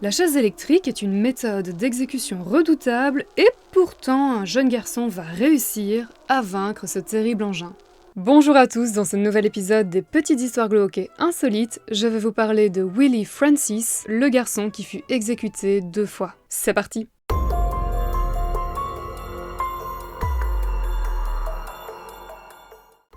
La chaise électrique est une méthode d'exécution redoutable et pourtant un jeune garçon va réussir à vaincre ce terrible engin. Bonjour à tous, dans ce nouvel épisode des Petites Histoires glauques et insolites, je vais vous parler de Willie Francis, le garçon qui fut exécuté 2 fois. C'est parti!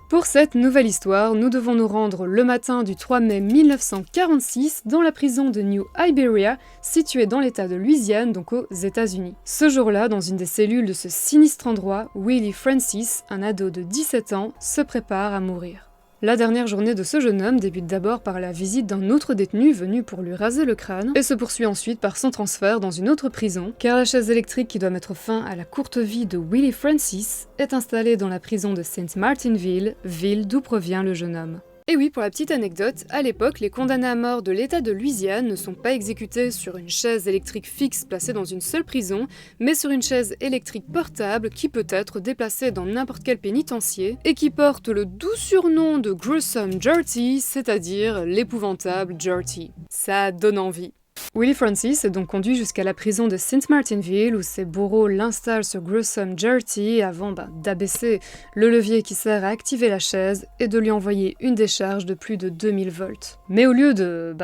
Pour cette nouvelle histoire, nous devons nous rendre le matin du 3 mai 1946 dans la prison de New Iberia, située dans l'état de Louisiane, donc aux États-Unis. Ce jour-là, dans une des cellules de ce sinistre endroit, Willie Francis, un ado de 17 ans, se prépare à mourir. La dernière journée de ce jeune homme débute d'abord par la visite d'un autre détenu venu pour lui raser le crâne et se poursuit ensuite par son transfert dans une autre prison, car la chaise électrique qui doit mettre fin à la courte vie de Willie Francis est installée dans la prison de St. Martinville, ville d'où provient le jeune homme. Et oui, pour la petite anecdote, à l'époque, les condamnés à mort de l'État de Louisiane ne sont pas exécutés sur une chaise électrique fixe placée dans une seule prison, mais sur une chaise électrique portable qui peut être déplacée dans n'importe quel pénitencier et qui porte le doux surnom de Gruesome Gertie, c'est-à-dire l'épouvantable Gertie. Ça donne envie. Willie Francis est donc conduit jusqu'à la prison de St. Martinville où ses bourreaux l'installent sur Gruesome Gertie avant d'abaisser le levier qui sert à activer la chaise et de lui envoyer une décharge de plus de 2000 volts. Mais au lieu de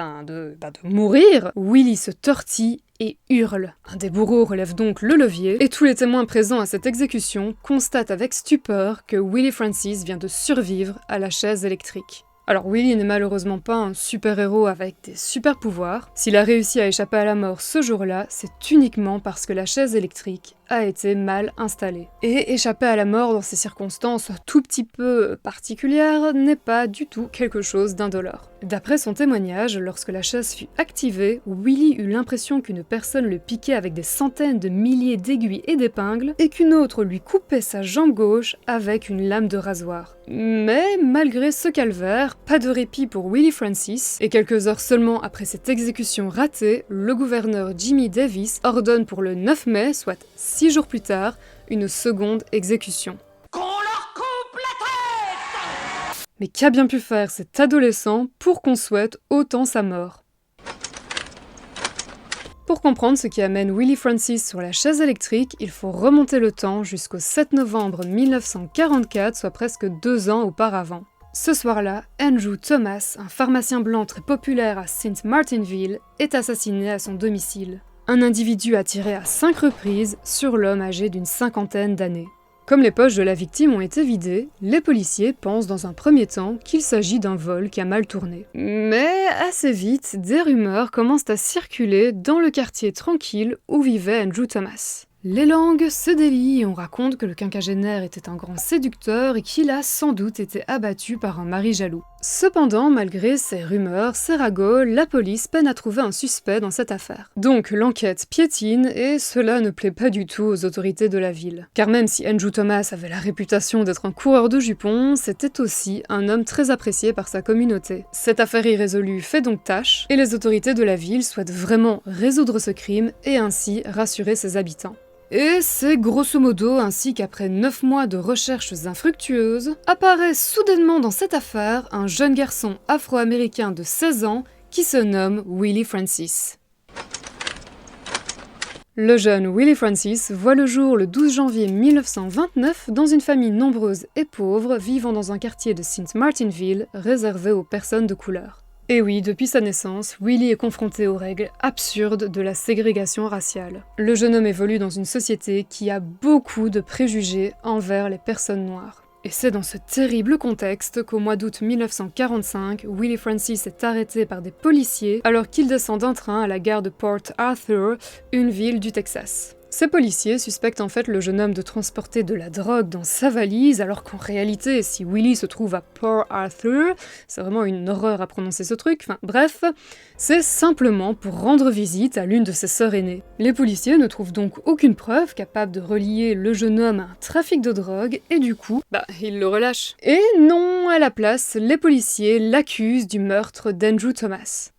mourir, Willie se tortille et hurle. Un des bourreaux relève donc le levier et tous les témoins présents à cette exécution constatent avec stupeur que Willie Francis vient de survivre à la chaise électrique. Alors Willie n'est malheureusement pas un super-héros avec des super-pouvoirs. S'il a réussi à échapper à la mort ce jour-là, c'est uniquement parce que la chaise électrique a été mal installée. Et échapper à la mort dans ces circonstances tout petit peu particulières n'est pas du tout quelque chose d'indolore. D'après son témoignage, lorsque la chaise fut activée, Willie eut l'impression qu'une personne le piquait avec des centaines de milliers d'aiguilles et d'épingles, et qu'une autre lui coupait sa jambe gauche avec une lame de rasoir. Mais malgré ce calvaire, pas de répit pour Willie Francis, et quelques heures seulement après cette exécution ratée, le gouverneur Jimmy Davis ordonne pour le 9 mai, soit 6 jours plus tard, une seconde exécution. Qu'on leur coupe la tête! Mais qu'a bien pu faire cet adolescent pour qu'on souhaite autant sa mort? Pour comprendre ce qui amène Willie Francis sur la chaise électrique, il faut remonter le temps jusqu'au 7 novembre 1944, soit presque 2 ans auparavant. Ce soir-là, Andrew Thomas, un pharmacien blanc très populaire à St. Martinville, est assassiné à son domicile. Un individu a tiré à 5 reprises sur l'homme âgé d'une 50aine d'années. Comme les poches de la victime ont été vidées, les policiers pensent dans un premier temps qu'il s'agit d'un vol qui a mal tourné. Mais assez vite, des rumeurs commencent à circuler dans le quartier tranquille où vivait Andrew Thomas. Les langues se délient et on raconte que le quinquagénaire était un grand séducteur et qu'il a sans doute été abattu par un mari jaloux. Cependant, malgré ces rumeurs, ces ragots, la police peine à trouver un suspect dans cette affaire. Donc l'enquête piétine et cela ne plaît pas du tout aux autorités de la ville. Car même si Andrew Thomas avait la réputation d'être un coureur de jupons, c'était aussi un homme très apprécié par sa communauté. Cette affaire irrésolue fait donc tâche et les autorités de la ville souhaitent vraiment résoudre ce crime et ainsi rassurer ses habitants. Et c'est grosso modo ainsi qu'après 9 mois de recherches infructueuses, apparaît soudainement dans cette affaire un jeune garçon afro-américain de 16 ans qui se nomme Willie Francis. Le jeune Willie Francis voit le jour le 12 janvier 1929 dans une famille nombreuse et pauvre vivant dans un quartier de St. Martinville réservé aux personnes de couleur. Et oui, depuis sa naissance, Willie est confronté aux règles absurdes de la ségrégation raciale. Le jeune homme évolue dans une société qui a beaucoup de préjugés envers les personnes noires. Et c'est dans ce terrible contexte qu'au mois d'août 1945, Willie Francis est arrêté par des policiers alors qu'il descend d'un train à la gare de Port Arthur, une ville du Texas. Ces policiers suspectent en fait le jeune homme de transporter de la drogue dans sa valise, alors qu'en réalité, si Willie se trouve à Port Arthur, c'est vraiment une horreur à prononcer ce truc, enfin bref, c'est simplement pour rendre visite à l'une de ses sœurs aînées. Les policiers ne trouvent donc aucune preuve capable de relier le jeune homme à un trafic de drogue, et du coup, ils le relâchent. Et non, à la place, les policiers l'accusent du meurtre d'Andrew Thomas.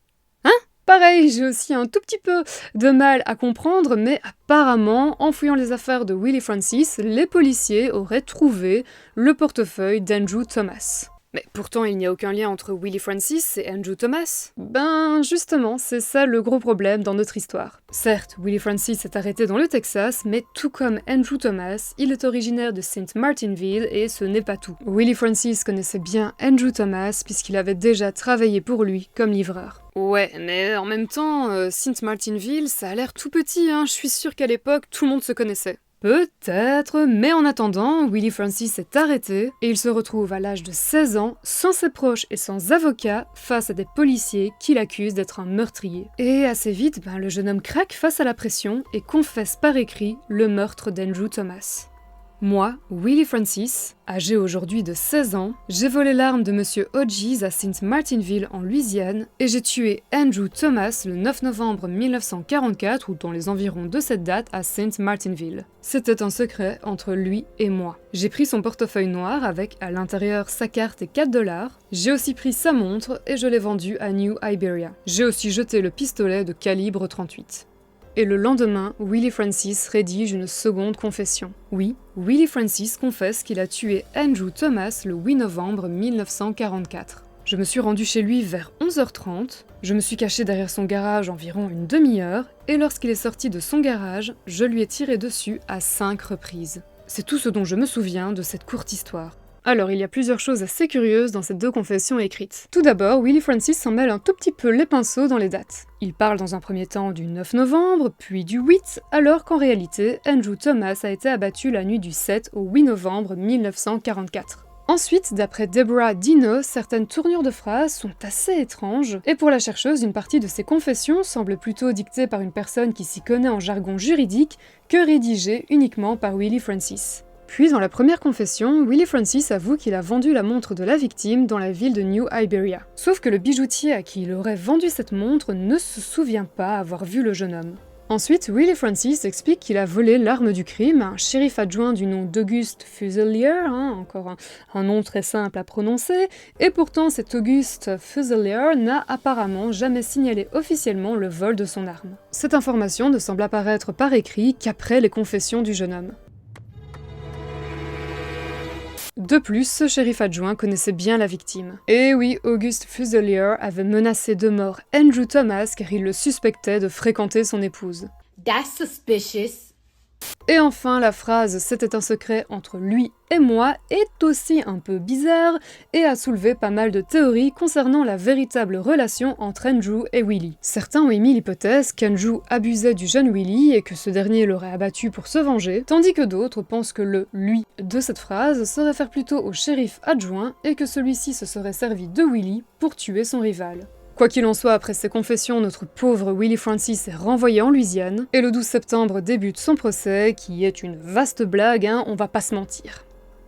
Pareil, j'ai aussi un tout petit peu de mal à comprendre, mais apparemment, en fouillant les affaires de Willie Francis, les policiers auraient trouvé le portefeuille d'Andrew Thomas. Mais pourtant, il n'y a aucun lien entre Willie Francis et Andrew Thomas. Ben, justement, c'est ça le gros problème dans notre histoire. Certes, Willie Francis est arrêté dans le Texas, mais tout comme Andrew Thomas, il est originaire de Saint Martinville et ce n'est pas tout. Willie Francis connaissait bien Andrew Thomas puisqu'il avait déjà travaillé pour lui comme livreur. Ouais, mais en même temps, Saint Martinville, ça a l'air tout petit, hein. Je suis sûre qu'à l'époque, tout le monde se connaissait. Peut-être, mais en attendant, Willie Francis est arrêté et il se retrouve à l'âge de 16 ans, sans ses proches et sans avocat, face à des policiers qui l'accusent d'être un meurtrier. Et assez vite, le jeune homme craque face à la pression et confesse par écrit le meurtre d'Andrew Thomas. Moi, Willie Francis, âgé aujourd'hui de 16 ans, j'ai volé l'arme de Monsieur Hodges à Saint Martinville en Louisiane et j'ai tué Andrew Thomas le 9 novembre 1944 ou dans les environs de cette date à Saint Martinville. C'était un secret entre lui et moi. J'ai pris son portefeuille noir avec à l'intérieur sa carte et $4. J'ai aussi pris sa montre et je l'ai vendue à New Iberia. J'ai aussi jeté le pistolet de calibre 38. Et le lendemain, Willie Francis rédige une seconde confession. Oui, Willie Francis confesse qu'il a tué Andrew Thomas le 8 novembre 1944. Je me suis rendue chez lui vers 11h30, je me suis cachée derrière son garage environ une demi-heure, et lorsqu'il est sorti de son garage, je lui ai tiré dessus à 5 reprises. C'est tout ce dont je me souviens de cette courte histoire. Alors, il y a plusieurs choses assez curieuses dans ces deux confessions écrites. Tout d'abord, Willie Francis s'en mêle un tout petit peu les pinceaux dans les dates. Il parle dans un premier temps du 9 novembre, puis du 8, alors qu'en réalité, Andrew Thomas a été abattu la nuit du 7 au 8 novembre 1944. Ensuite, d'après Deborah Dino, certaines tournures de phrases sont assez étranges, et pour la chercheuse, une partie de ces confessions semble plutôt dictée par une personne qui s'y connaît en jargon juridique que rédigée uniquement par Willie Francis. Puis, dans la première confession, Willie Francis avoue qu'il a vendu la montre de la victime dans la ville de New Iberia. Sauf que le bijoutier à qui il aurait vendu cette montre ne se souvient pas avoir vu le jeune homme. Ensuite, Willie Francis explique qu'il a volé l'arme du crime à un shérif adjoint du nom d'Auguste Fuselier, encore un nom très simple à prononcer, et pourtant cet Auguste Fuselier n'a apparemment jamais signalé officiellement le vol de son arme. Cette information ne semble apparaître par écrit qu'après les confessions du jeune homme. De plus, ce shérif adjoint connaissait bien la victime. Et oui, Auguste Fuselier avait menacé de mort Andrew Thomas car il le suspectait de fréquenter son épouse. That's suspicious. Et enfin, la phrase « c'était un secret entre lui et moi » est aussi un peu bizarre et a soulevé pas mal de théories concernant la véritable relation entre Andrew et Willie. Certains ont émis l'hypothèse qu'Andrew abusait du jeune Willie et que ce dernier l'aurait abattu pour se venger, tandis que d'autres pensent que le « lui » de cette phrase se réfère plutôt au shérif adjoint et que celui-ci se serait servi de Willie pour tuer son rival. Quoi qu'il en soit, après ces confessions, notre pauvre Willie Francis est renvoyé en Louisiane, et le 12 septembre débute son procès, qui est une vaste blague, on va pas se mentir.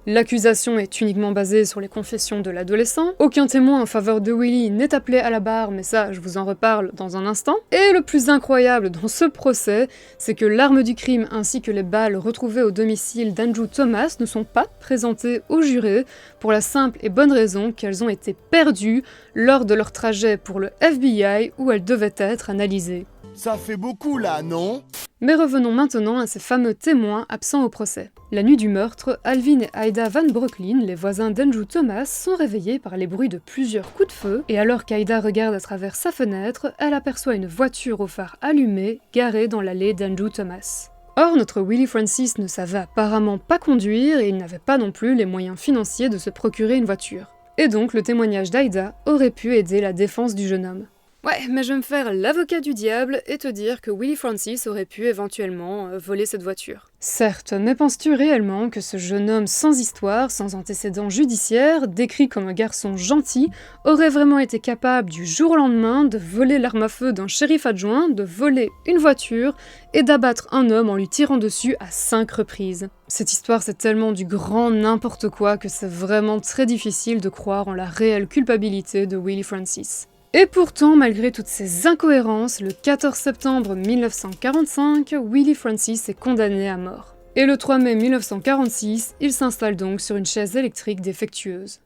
L'accusation est uniquement basée sur les confessions de l'adolescent, aucun témoin en faveur de Willie n'est appelé à la barre, mais ça, je vous en reparle dans un instant. Et le plus incroyable dans ce procès, c'est que l'arme du crime ainsi que les balles retrouvées au domicile d'Andrew Thomas ne sont pas présentées aux jurés, pour la simple et bonne raison qu'elles ont été perdues lors de leur trajet pour le FBI où elles devaient être analysées. Ça fait beaucoup là, non ? Mais revenons maintenant à ces fameux témoins absents au procès. La nuit du meurtre, Alvin et Ida Van Brocklin, les voisins d'Andrew Thomas, sont réveillés par les bruits de plusieurs coups de feu, et alors qu'Ida regarde à travers sa fenêtre, elle aperçoit une voiture au phare allumé, garée dans l'allée d'Andrew Thomas. Or, notre Willie Francis ne savait apparemment pas conduire et il n'avait pas non plus les moyens financiers de se procurer une voiture. Et donc, le témoignage d'Ida aurait pu aider la défense du jeune homme. Ouais, mais je vais me faire l'avocat du diable et te dire que Willie Francis aurait pu éventuellement voler cette voiture. Certes, mais penses-tu réellement que ce jeune homme sans histoire, sans antécédents judiciaires, décrit comme un garçon gentil, aurait vraiment été capable du jour au lendemain de voler l'arme à feu d'un shérif adjoint, de voler une voiture et d'abattre un homme en lui tirant dessus à 5 reprises? Cette histoire, c'est tellement du grand n'importe quoi que c'est vraiment très difficile de croire en la réelle culpabilité de Willie Francis. Et pourtant, malgré toutes ces incohérences, le 14 septembre 1945, Willie Francis est condamné à mort. Et le 3 mai 1946, il s'installe donc sur une chaise électrique défectueuse.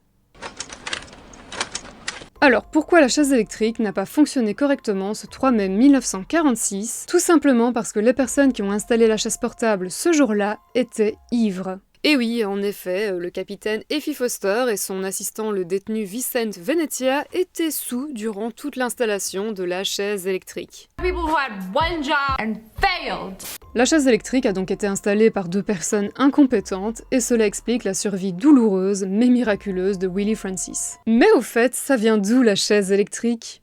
Alors, pourquoi la chaise électrique n'a pas fonctionné correctement ce 3 mai 1946? Tout simplement parce que les personnes qui ont installé la chaise portable ce jour-là étaient ivres. Et oui, en effet, le capitaine Effie Foster et son assistant le détenu Vicente Venetia étaient sous durant toute l'installation de la chaise électrique. People who had one job and failed. La chaise électrique a donc été installée par 2 personnes incompétentes et cela explique la survie douloureuse mais miraculeuse de Willie Francis. Mais au fait, ça vient d'où la chaise électrique ?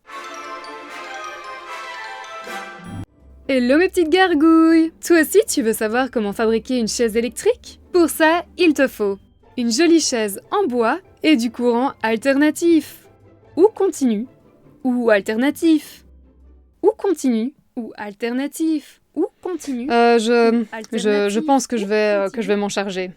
Hello mes petites gargouilles! Toi aussi tu veux savoir comment fabriquer une chaise électrique? Pour ça, il te faut une jolie chaise en bois et du courant alternatif. Ou continu, ou alternatif. Ou continu, ou alternatif. Ou continu. Je pense que je vais m'en charger.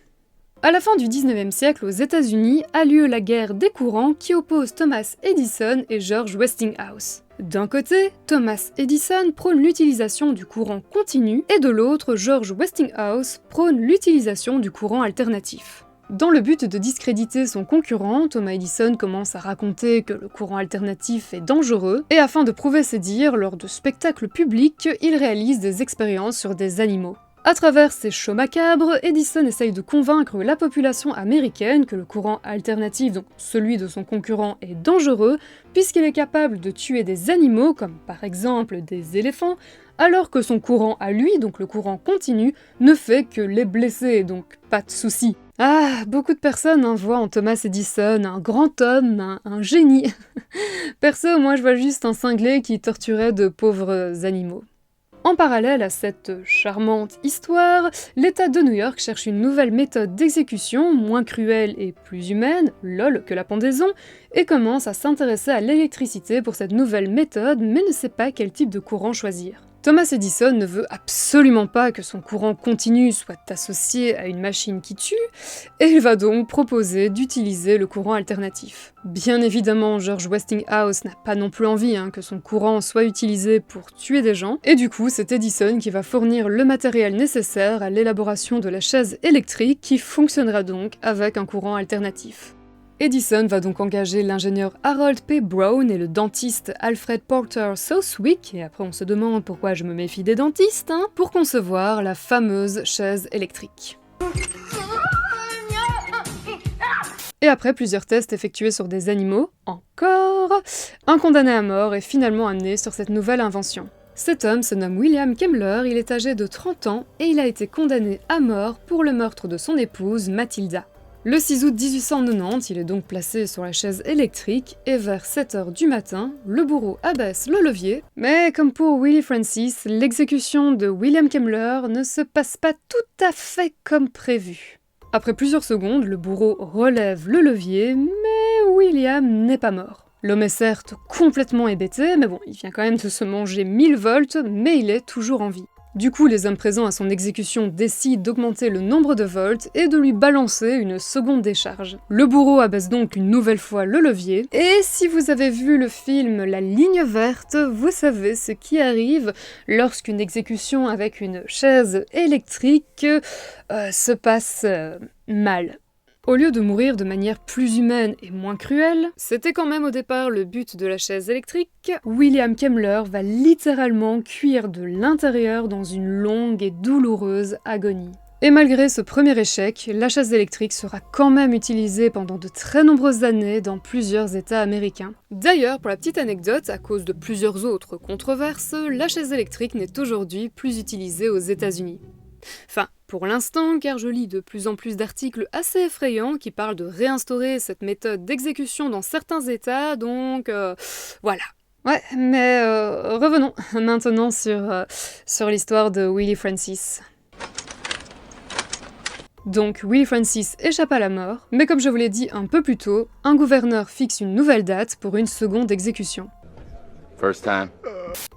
À la fin du 19e siècle, aux États-Unis, a lieu la guerre des courants qui oppose Thomas Edison et George Westinghouse. D'un côté, Thomas Edison prône l'utilisation du courant continu et de l'autre, George Westinghouse prône l'utilisation du courant alternatif. Dans le but de discréditer son concurrent, Thomas Edison commence à raconter que le courant alternatif est dangereux, et afin de prouver ses dires, lors de spectacles publics, il réalise des expériences sur des animaux. À travers ces shows macabres, Edison essaye de convaincre la population américaine que le courant alternatif, donc celui de son concurrent, est dangereux, puisqu'il est capable de tuer des animaux, comme par exemple des éléphants, alors que son courant à lui, donc le courant continu, ne fait que les blesser, donc pas de soucis. Ah, beaucoup de personnes voient en Thomas Edison un grand homme, un génie. Perso, moi je vois juste un cinglé qui torturait de pauvres animaux. En parallèle à cette charmante histoire, l'État de New York cherche une nouvelle méthode d'exécution, moins cruelle et plus humaine, lol, que la pendaison, et commence à s'intéresser à l'électricité pour cette nouvelle méthode, mais ne sait pas quel type de courant choisir. Thomas Edison ne veut absolument pas que son courant continu soit associé à une machine qui tue, et il va donc proposer d'utiliser le courant alternatif. Bien évidemment, George Westinghouse n'a pas non plus envie que son courant soit utilisé pour tuer des gens, et du coup c'est Edison qui va fournir le matériel nécessaire à l'élaboration de la chaise électrique qui fonctionnera donc avec un courant alternatif. Edison va donc engager l'ingénieur Harold P. Brown et le dentiste Alfred Porter Southwick, et après on se demande pourquoi je me méfie des dentistes, pour concevoir la fameuse chaise électrique. Et après plusieurs tests effectués sur des animaux, encore, un condamné à mort est finalement amené sur cette nouvelle invention. Cet homme se nomme William Kemmler, il est âgé de 30 ans et il a été condamné à mort pour le meurtre de son épouse Mathilda. Le 6 août 1890, il est donc placé sur la chaise électrique et vers 7h du matin, le bourreau abaisse le levier. Mais comme pour Willie Francis, l'exécution de William Kemmler ne se passe pas tout à fait comme prévu. Après plusieurs secondes, le bourreau relève le levier, mais William n'est pas mort. L'homme est certes complètement hébété, mais bon, il vient quand même de se manger 1000 volts, mais il est toujours en vie. Du coup, les hommes présents à son exécution décident d'augmenter le nombre de volts et de lui balancer une seconde décharge. Le bourreau abaisse donc une nouvelle fois le levier, et si vous avez vu le film La Ligne Verte, vous savez ce qui arrive lorsqu'une exécution avec une chaise électrique se passe mal. Au lieu de mourir de manière plus humaine et moins cruelle, c'était quand même au départ le but de la chaise électrique, William Kemmler va littéralement cuire de l'intérieur dans une longue et douloureuse agonie. Et malgré ce premier échec, la chaise électrique sera quand même utilisée pendant de très nombreuses années dans plusieurs États américains. D'ailleurs, pour la petite anecdote, à cause de plusieurs autres controverses, la chaise électrique n'est aujourd'hui plus utilisée aux États-Unis. Enfin, pour l'instant, car je lis de plus en plus d'articles assez effrayants qui parlent de réinstaurer cette méthode d'exécution dans certains états, donc voilà. Ouais, mais revenons maintenant sur l'histoire de Willie Francis. Donc Willie Francis échappe à la mort, mais comme je vous l'ai dit un peu plus tôt, un gouverneur fixe une nouvelle date pour une seconde exécution. First time.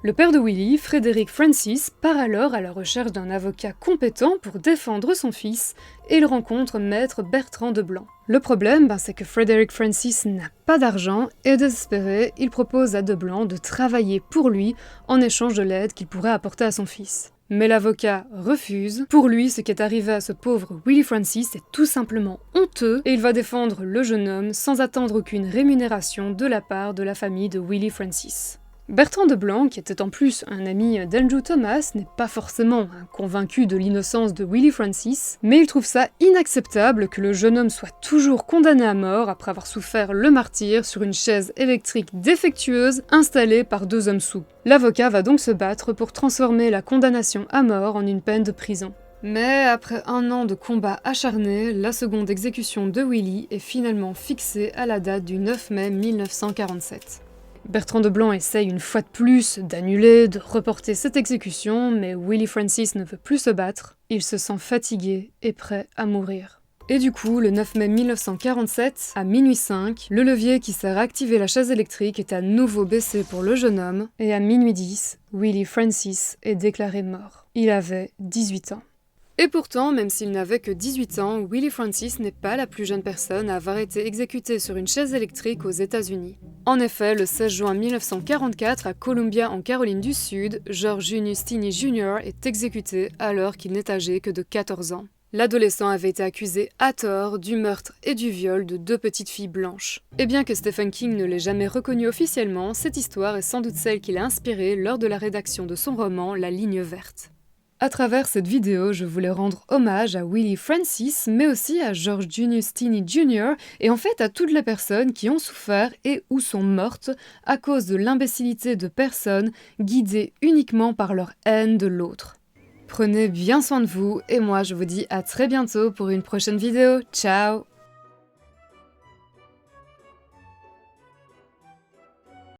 Le père de Willie, Frederick Francis, part alors à la recherche d'un avocat compétent pour défendre son fils, et il rencontre maître Bertrand de Blanc. Le problème, c'est que Frederick Francis n'a pas d'argent, et désespéré, il propose à de Blanc de travailler pour lui en échange de l'aide qu'il pourrait apporter à son fils. Mais l'avocat refuse. Pour lui, ce qui est arrivé à ce pauvre Willie Francis est tout simplement honteux, et il va défendre le jeune homme sans attendre aucune rémunération de la part de la famille de Willie Francis. Bertrand de Blanc, qui était en plus un ami d'Andrew Thomas, n'est pas forcément un convaincu de l'innocence de Willie Francis, mais il trouve ça inacceptable que le jeune homme soit toujours condamné à mort après avoir souffert le martyre sur une chaise électrique défectueuse installée par 2 hommes saouls. L'avocat va donc se battre pour transformer la condamnation à mort en une peine de prison. Mais après 1 an de combat acharné, la seconde exécution de Willie est finalement fixée à la date du 9 mai 1947. Bertrand de Blanc essaye une fois de plus d'annuler, de reporter cette exécution, mais Willie Francis ne veut plus se battre, il se sent fatigué et prêt à mourir. Et du coup, le 9 mai 1947, à minuit 5, le levier qui sert à activer la chaise électrique est à nouveau baissé pour le jeune homme, et à minuit 10, Willie Francis est déclaré mort. Il avait 18 ans. Et pourtant, même s'il n'avait que 18 ans, Willie Francis n'est pas la plus jeune personne à avoir été exécutée sur une chaise électrique aux États-Unis. En effet, le 16 juin 1944, à Columbia en Caroline du Sud, George Junius Stinney Jr. est exécuté alors qu'il n'est âgé que de 14 ans. L'adolescent avait été accusé à tort du meurtre et du viol de 2 petites filles blanches. Et bien que Stephen King ne l'ait jamais reconnu officiellement, cette histoire est sans doute celle qui l'a inspiré lors de la rédaction de son roman La Ligne verte. À travers cette vidéo, je voulais rendre hommage à Willie Francis, mais aussi à George Junius Stinney Jr. et en fait à toutes les personnes qui ont souffert et ou sont mortes à cause de l'imbécilité de personnes guidées uniquement par leur haine de l'autre. Prenez bien soin de vous et moi je vous dis à très bientôt pour une prochaine vidéo. Ciao!